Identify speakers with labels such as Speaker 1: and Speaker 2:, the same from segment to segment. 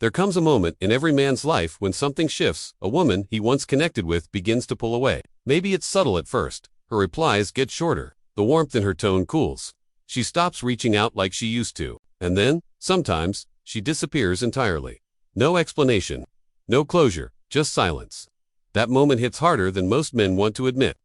Speaker 1: There comes a moment in every man's life when something shifts. A woman he once connected with begins to pull away. Maybe it's subtle at first. Her replies get shorter. The warmth in her tone cools. She stops reaching out like she used to. And then, sometimes, she disappears entirely. No explanation. No closure. Just silence. That moment hits harder than most men want to admit.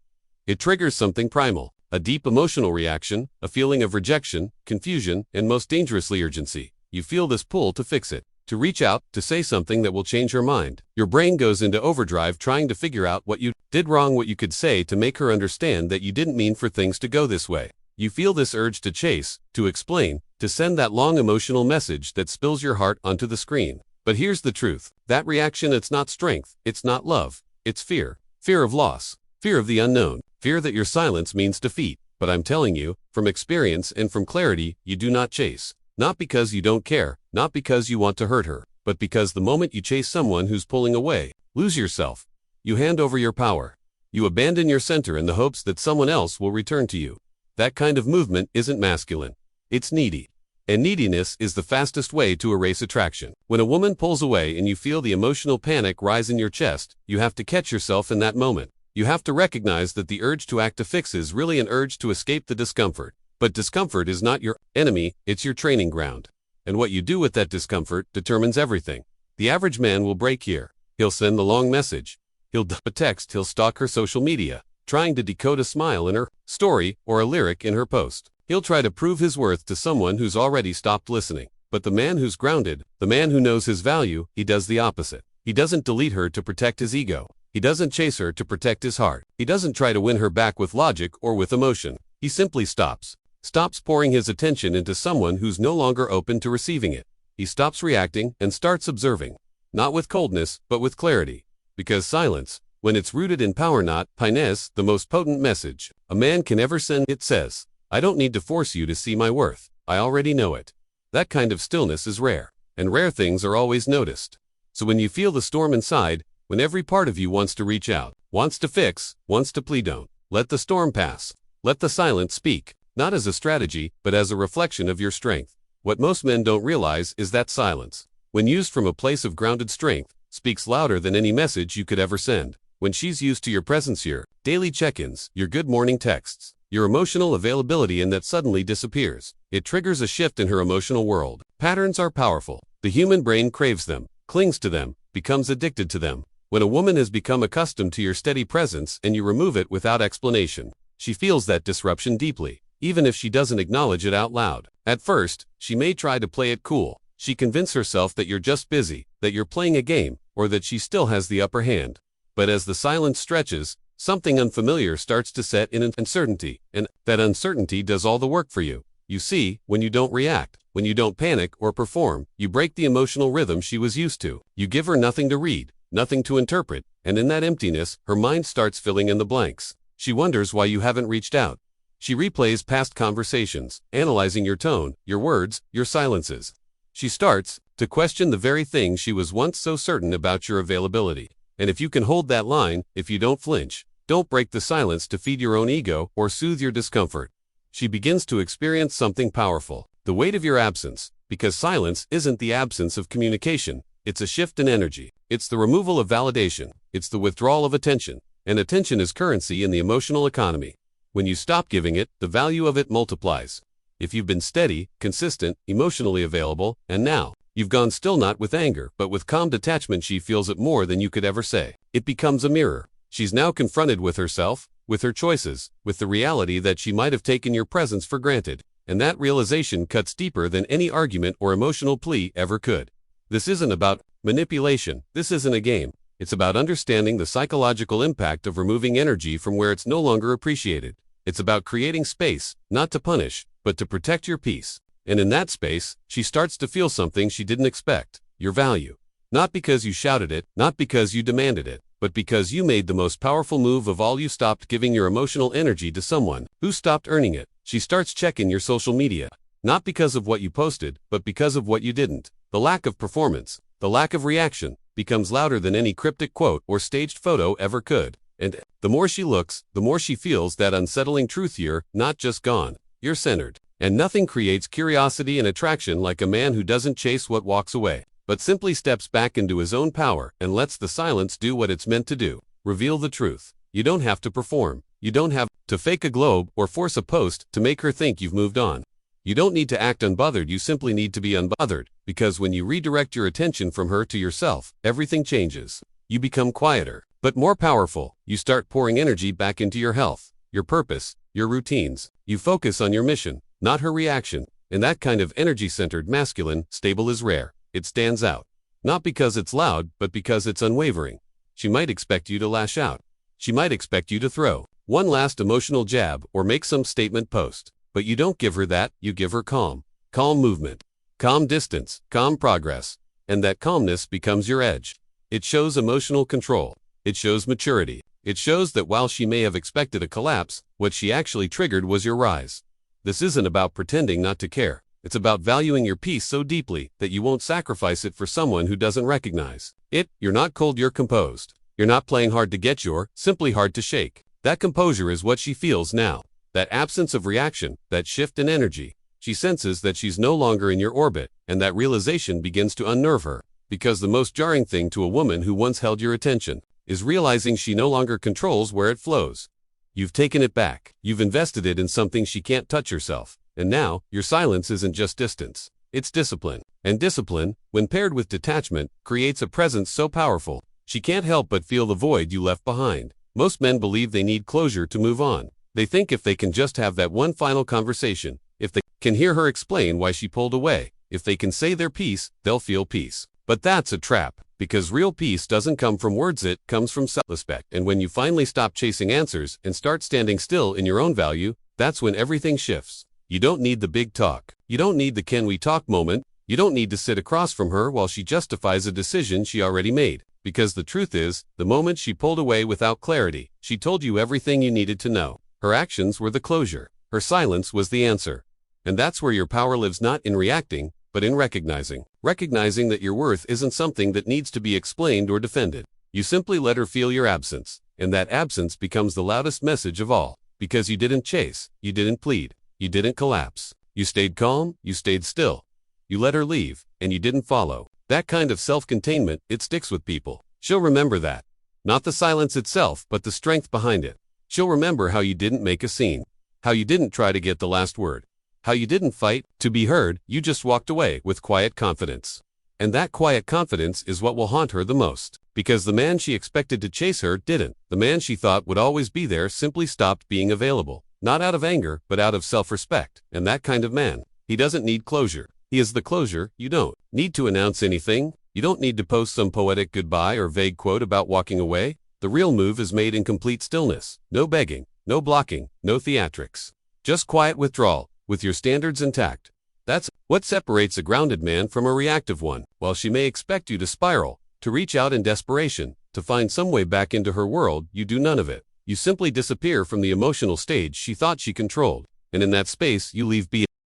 Speaker 1: It triggers something primal. A deep emotional reaction, a feeling of rejection, confusion, and most dangerously urgency. You feel this pull to fix it. To reach out, to say something that will change her mind. Your brain goes into overdrive trying to figure out what you did wrong, what you could say to make her understand that you didn't mean for things to go this way. You feel this urge to chase, to explain, to send that long emotional message that spills your heart onto the screen. But here's the truth. That reaction, it's not strength, it's not love, it's fear. Fear of loss, fear of the unknown, fear that your silence means defeat. But I'm telling you, from experience and from clarity, you do not chase. Not because you don't care, not because you want to hurt her, but because the moment you chase someone who's pulling away, lose yourself. You hand over your power. You abandon your center in the hopes that someone else will return to you. That kind of movement isn't masculine. It's needy. And neediness is the fastest way to erase attraction. When a woman pulls away and you feel the emotional panic rise in your chest, you have to catch yourself in that moment. You have to recognize that the urge to act to fix is really an urge to escape the discomfort. But discomfort is not your enemy, it's your training ground. And what you do with that discomfort determines everything. The average man will break here. He'll send the long message. He'll a text, he'll stalk her social media, trying to decode a smile in her story or a lyric in her post. He'll try to prove his worth to someone who's already stopped listening. But the man who's grounded, the man who knows his value, he does the opposite. He doesn't delete her to protect his ego. He doesn't chase her to protect his heart. He doesn't try to win her back with logic or with emotion. He simply stops. Stops pouring his attention into someone who's no longer open to receiving it. He stops reacting and starts observing. Not with coldness, but with clarity. Because silence, when it's rooted in power, not piness, the most potent message a man can ever send. It says, I don't need to force you to see my worth. I already know it. That kind of stillness is rare. And rare things are always noticed. So when you feel the storm inside, when every part of you wants to reach out, wants to fix, wants to plead, don't let the storm pass. Let the silence speak. Not as a strategy, but as a reflection of your strength. What most men don't realize is that silence, when used from a place of grounded strength, speaks louder than any message you could ever send. When she's used to your presence, your daily check-ins, your good morning texts, your emotional availability, and that suddenly disappears, it triggers a shift in her emotional world. Patterns are powerful. The human brain craves them, clings to them, becomes addicted to them. When a woman has become accustomed to your steady presence and you remove it without explanation, she feels that disruption deeply. Even if she doesn't acknowledge it out loud. At first, she may try to play it cool. She convinces herself that you're just busy, that you're playing a game, or that she still has the upper hand. But as the silence stretches, something unfamiliar starts to set in, an uncertainty, and that uncertainty does all the work for you. You see, when you don't react, when you don't panic or perform, you break the emotional rhythm she was used to. You give her nothing to read, nothing to interpret, and in that emptiness, her mind starts filling in the blanks. She wonders why you haven't reached out. She replays past conversations, analyzing your tone, your words, your silences. She starts to question the very thing she was once so certain about, your availability. And if you can hold that line, if you don't flinch, don't break the silence to feed your own ego or soothe your discomfort, she begins to experience something powerful. The weight of your absence, because silence isn't the absence of communication, it's a shift in energy. It's the removal of validation. It's the withdrawal of attention. And attention is currency in the emotional economy. When you stop giving it, the value of it multiplies. If you've been steady, consistent, emotionally available, and now you've gone still, not with anger, but with calm detachment, she feels it more than you could ever say. It becomes a mirror. She's now confronted with herself, with her choices, with the reality that she might have taken your presence for granted. And that realization cuts deeper than any argument or emotional plea ever could. This isn't about manipulation. This isn't a game. It's about understanding the psychological impact of removing energy from where it's no longer appreciated. It's about creating space, not to punish, but to protect your peace. And in that space, she starts to feel something she didn't expect, your value. Not because you shouted it, not because you demanded it, but because you made the most powerful move of all. You stopped giving your emotional energy to someone who stopped earning it. She starts checking your social media, not because of what you posted, but because of what you didn't. The lack of performance, the lack of reaction, becomes louder than any cryptic quote or staged photo ever could. And the more she looks, the more she feels that unsettling truth: you're not just gone, you're centered. And nothing creates curiosity and attraction like a man who doesn't chase what walks away. but simply steps back into his own power and lets the silence do what it's meant to do. Reveal the truth. You don't have to perform. You don't have to fake a globe or force a post to make her think you've moved on. You don't need to act unbothered, you simply need to be unbothered, because when you redirect your attention from her to yourself, everything changes. You become quieter, but more powerful. You start pouring energy back into your health, your purpose, your routines. You focus on your mission, not her reaction. And that kind of energy-centered masculine, stable is rare. It stands out. Not because it's loud, but because it's unwavering. She might expect you to lash out. She might expect you to throw one last emotional jab or make some statement post. But you don't give her that, you give her calm. Calm movement. Calm distance. Calm progress. And that calmness becomes your edge. It shows emotional control. It shows maturity. It shows that while she may have expected a collapse, what she actually triggered was your rise. This isn't about pretending not to care. It's about valuing your peace so deeply that you won't sacrifice it for someone who doesn't recognize it. You're not cold, you're composed. You're not playing hard to get, you're simply hard to shake. That composure is what she feels now. That absence of reaction, that shift in energy. She senses that she's no longer in your orbit, and that realization begins to unnerve her. Because the most jarring thing to a woman who once held your attention is realizing she no longer controls where it flows. You've taken it back. You've invested it in something she can't touch herself. And now, your silence isn't just distance. It's discipline. And discipline, when paired with detachment, creates a presence so powerful, she can't help but feel the void you left behind. Most men believe they need closure to move on. They think if they can just have that one final conversation, if they can hear her explain why she pulled away, if they can say their piece, they'll feel peace. But that's a trap, because real peace doesn't come from words, it comes from self-respect. And when you finally stop chasing answers and start standing still in your own value, that's when everything shifts. You don't need the big talk. You don't need the can we talk moment. You don't need to sit across from her while she justifies a decision she already made. Because the truth is, the moment she pulled away without clarity, she told you everything you needed to know. Her actions were the closure. Her silence was the answer. And that's where your power lives, not in reacting, but in recognizing. Recognizing that your worth isn't something that needs to be explained or defended. You simply let her feel your absence, and that absence becomes the loudest message of all. Because you didn't chase, you didn't plead, you didn't collapse. You stayed calm, you stayed still. You let her leave, and you didn't follow. That kind of self-containment, it sticks with people. She'll remember that. Not the silence itself, but the strength behind it. She'll remember how you didn't make a scene. How you didn't try to get the last word. How you didn't fight to be heard, you just walked away with quiet confidence. And that quiet confidence is what will haunt her the most. Because the man she expected to chase her didn't. The man she thought would always be there simply stopped being available. Not out of anger, but out of self-respect. And that kind of man, he doesn't need closure. He is the closure. You don't need to announce anything. You don't need to post some poetic goodbye or vague quote about walking away. The real move is made in complete stillness. No begging, no blocking, no theatrics. Just quiet withdrawal, with your standards intact. That's what separates a grounded man from a reactive one. While she may expect you to spiral, to reach out in desperation, to find some way back into her world, you do none of it. You simply disappear from the emotional stage she thought she controlled. And in that space, you leave behind